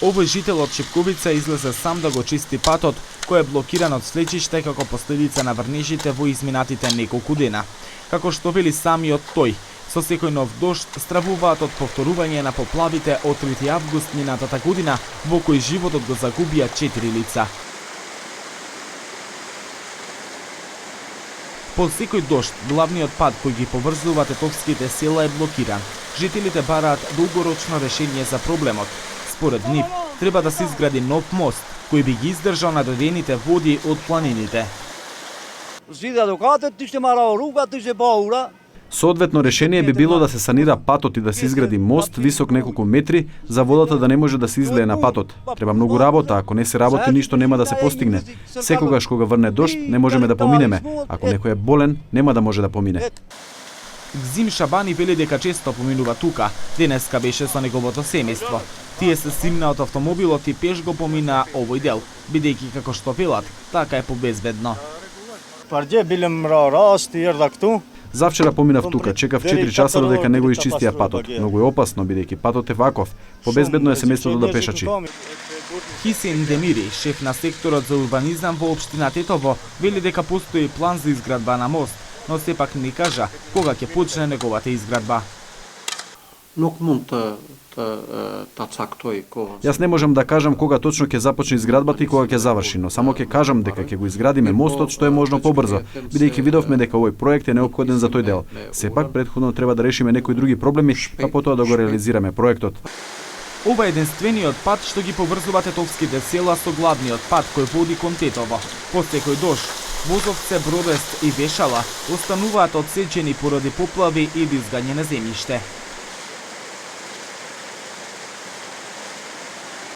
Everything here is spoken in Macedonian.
Овој жител од Шипковица излезе сам да го чисти патот, кој е блокиран од свлечиште како последица на врнежите во изминатите неколку дена. Како што вели самиот тој, со секој нов дожд стравуваат од повторување на поплавите од 3 август минатата година, во кој животот го загубија 4 лица. По секој дожд, главниот пат кој ги поврзува тетовските села е блокиран. Жителите бараат долгорочно решение за проблемот. Според нив, треба да се изгради нов мост, кој би ги издржал надодените води од планините. Соодветно решение би било да се санира патот и да се изгради мост висок неколку метри за водата да не може да се излее на патот. Треба многу работа, ако не се работи ништо нема да се постигне. Секогаш кога врне дожд не можеме да поминеме, ако некој е болен нема да може да помине. Гзим Шабани вели дека често поминува тука, денеска беше со неговото семејство. Тие се симна од автомобилот и пеш го помина овој дел, бидејќи како што велат, така е побезбедно. Завчера поминав тука, чекав 4 часа додека не го изчистија патот. Многу е опасно бидејќи патот е ваков. Побезбедно е семејството да пешачи. Хисен Демири, шеф на секторот за урбанизам во општина Тетово, вели дека постои план за изградба на мост, но сепак не кажа кога ќе почне неговата изградба. Јас не можам да кажам кога точно ќе започне изградбата и кога ќе заврши, но само ќе кажам дека ќе го изградиме мостот што е можно побрзо, бидејќи видовме дека овој проект е неопходен за тој дел. Сепак претходно треба да решиме некои други проблеми, па потоа да го реализираме проектот. Ова е единствениот пат што ги поврзува тетовските села со главниот пат кој води кон Тетово. По секој дожд, возовце, бродест и вешала остануваат одсечени поради поплави или изгање на земјиште.